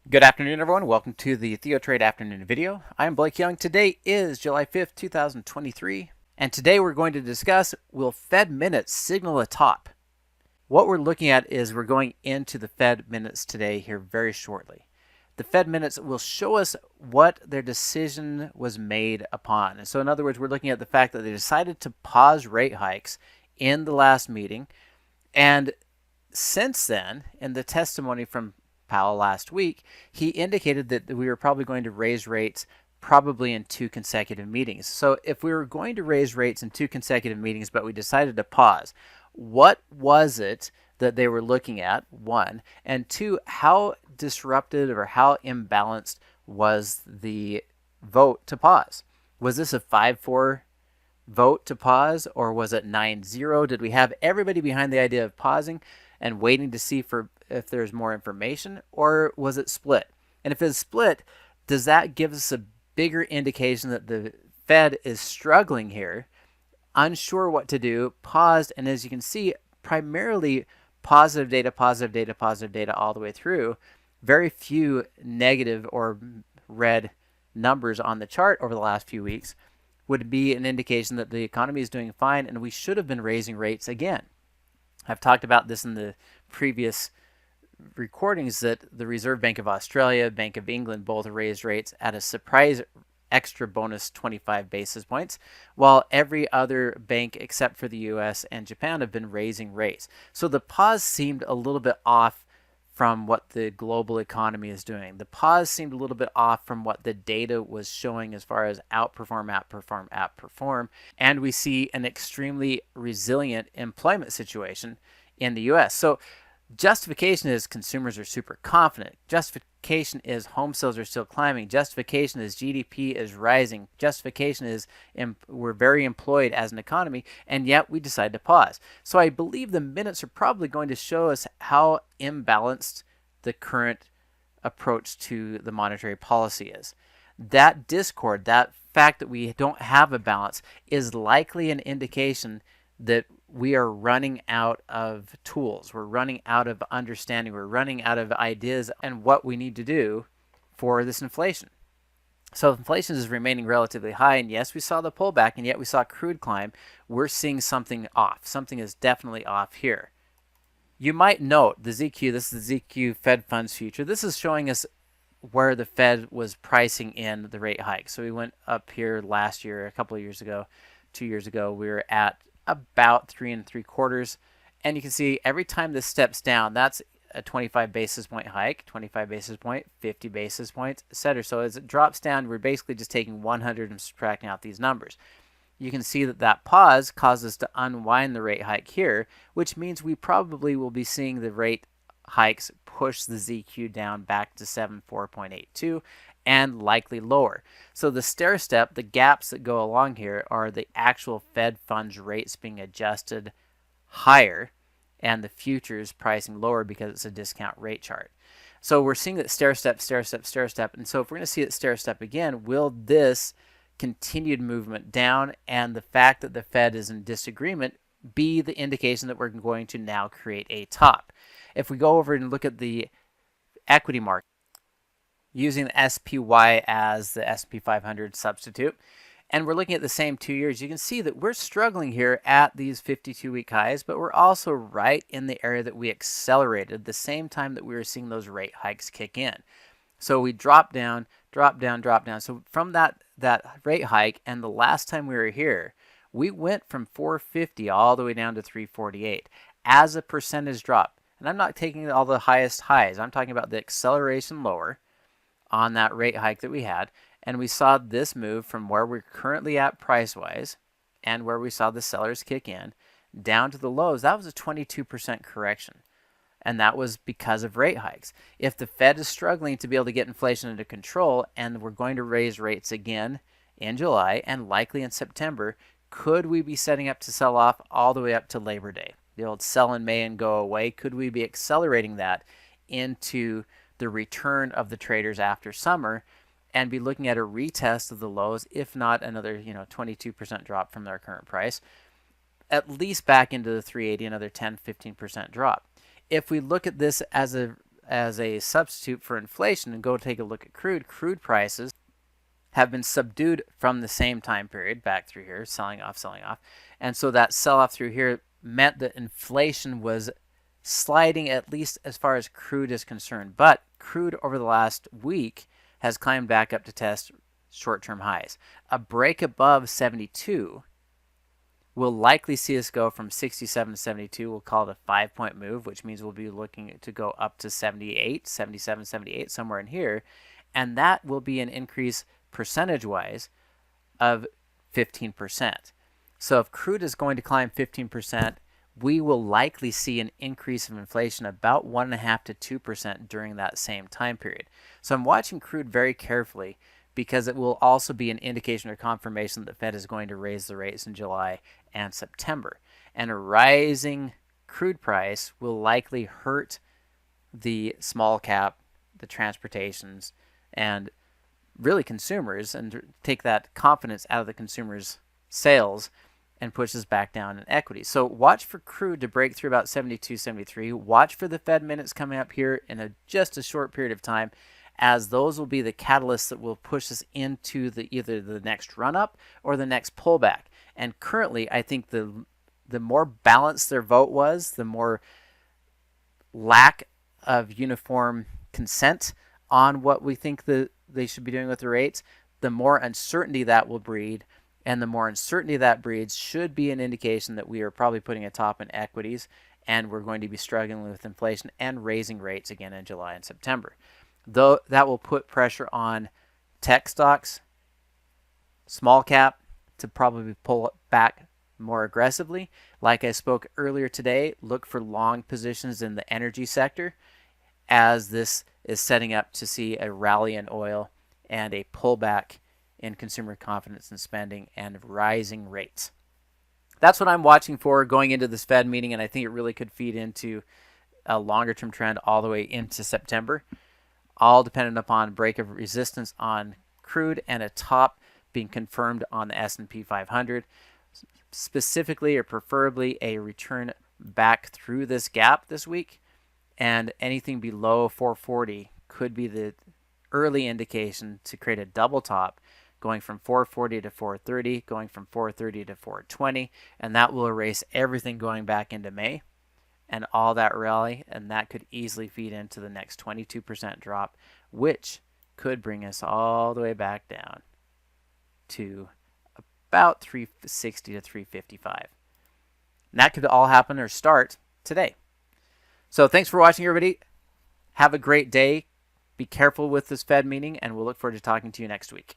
Good afternoon, everyone. Welcome to the TheoTrade afternoon video. I'm Blake Young. Today is July 5th, 2023, and today we're going to discuss, will Fed minutes signal a top? What we're looking at is we're going into the Fed minutes today here very shortly. The Fed minutes will show us what their decision was made upon. And so in other words, we're looking at the fact that they decided to pause rate hikes in the last meeting. And since then, in the testimony from Powell last week, he indicated that we were probably going to raise rates probably in 2 consecutive meetings. So if we were going to raise rates in 2 consecutive meetings, but we decided to pause, what was it that they were looking at, one? And two, how disrupted or how imbalanced was the vote to pause? Was this a 5-4 vote to pause, or was it 9-0? Did we have everybody behind the idea of pausing and waiting to see for if there's more information, or was it split? And if it's split, does that give us a bigger indication that the Fed is struggling here, unsure what to do, paused, and as you can see, primarily positive data, positive data, positive data all the way through. Very few negative or red numbers on the chart over the last few weeks would be an indication that the economy is doing fine and we should have been raising rates again. I've talked about this in the previous recordings that the Reserve Bank of Australia, Bank of England both raised rates at a surprise extra bonus 25 basis points, while every other bank except for the US and Japan have been raising rates. So the pause seemed a little bit off from what the global economy is doing. The pause seemed a little bit off from what the data was showing as far as outperform, outperform, outperform. And we see an extremely resilient employment situation in the US. So justification is consumers are super confident. Justification is home sales are still climbing. Justification is GDP is rising. Justification is we're very employed as an economy, and yet we decide to pause. So I believe the minutes are probably going to show us how imbalanced the current approach to the monetary policy is. That discord, that fact that we don't have a balance, is likely an indication that we are running out of tools. We're running out of understanding. We're running out of ideas and what we need to do for this inflation. So inflation is remaining relatively high, and yes, we saw the pullback, and yet we saw crude climb. We're seeing something off. Something is definitely off here. You might note the ZQ, this is the ZQ Fed Funds future. This is showing us where the Fed was pricing in the rate hike. So we went up here last year, a couple of years ago, 2 years ago, we were at about 3 3/4, and you can see every time this steps down, that's a 25 basis point hike, 25 basis point, 50 basis points, etc. So as it drops down, we're basically just taking 100 and subtracting out these numbers. You can see that that pause causes us to unwind the rate hike here, which means we probably will be seeing the rate hikes push the ZQ down back to 74.82 and likely lower. So the stair step, the gaps that go along here, are the actual Fed funds rates being adjusted higher and the futures pricing lower because it's a discount rate chart. So we're seeing that stair step, stair step, stair step. And so if we're going to see that stair step again, will this continued movement down and the fact that the Fed is in disagreement be the indication that we're going to now create a top? If we go over and look at the equity market, using the SPY as the S&P 500 substitute, and we're looking at the same 2 years, you can see that we're struggling here at these 52-week highs, but we're also right in the area that we accelerated the same time that we were seeing those rate hikes kick in. So we drop down, drop down, drop down. So from that rate hike and the last time we were here, we went from 450 all the way down to 348 as a percentage drop. And I'm not taking all the highest highs. I'm talking about the acceleration lower on that rate hike that we had, and we saw this move from where we're currently at price-wise and where we saw the sellers kick in down to the lows. That was a 22% correction, and that was because of rate hikes. If the Fed is struggling to be able to get inflation under control and we're going to raise rates again in July and likely in September, could we be setting up to sell off all the way up to Labor Day? The old sell in May and go away. Could we be accelerating that into the return of the traders after summer and be looking at a retest of the lows, if not another 22% drop from their current price, at least back into the 380, another 10-15% drop? If we look at this as a as a substitute for inflation and go take a look at crude prices have been subdued from the same time period back through here, selling off. And so that sell-off through here meant that inflation was sliding, at least as far as crude is concerned. But crude over the last week has climbed back up to test short-term highs. A break above 72 will likely see us go from 67 to 72. We'll call it a 5-point move, which means we'll be looking to go up to 78, 77, 78, somewhere in here. And that will be an increase percentage-wise of 15%. So if crude is going to climb 15%, we will likely see an increase of inflation about 1.5 to 2% during that same time period. So I'm watching crude very carefully because it will also be an indication or confirmation that the Fed is going to raise the rates in July and September. And a rising crude price will likely hurt the small cap, the transportations, and really consumers, and take that confidence out of the consumers' sales and pushes back down in equity. So watch for crude to break through about 72, 73. Watch for the Fed minutes coming up here in just a short period of time, as those will be the catalysts that will push us into either the next run-up or the next pullback. And currently, I think the more balanced their vote was, the more lack of uniform consent on what we think they should be doing with the rates, the more uncertainty that will breed. And the more uncertainty that breeds should be an indication that we are probably putting a top in equities, and we're going to be struggling with inflation and raising rates again in July and September. Though that will put pressure on tech stocks, small cap, to probably pull it back more aggressively. Like I spoke earlier today, look for long positions in the energy sector, as this is setting up to see a rally in oil and a pullback in consumer confidence and spending and rising rates. That's what I'm watching for going into this Fed meeting, and I think it really could feed into a longer-term trend all the way into September, all dependent upon break of resistance on crude and a top being confirmed on the S&P 500, specifically or preferably a return back through this gap this week, and anything below 440 could be the early indication to create a double top, going from 440 to 430, going from 430 to 420, and that will erase everything going back into May and all that rally, and that could easily feed into the next 22% drop, which could bring us all the way back down to about 360 to 355. And that could all happen or start today. So thanks for watching, everybody. Have a great day. Be careful with this Fed meeting, and we'll look forward to talking to you next week.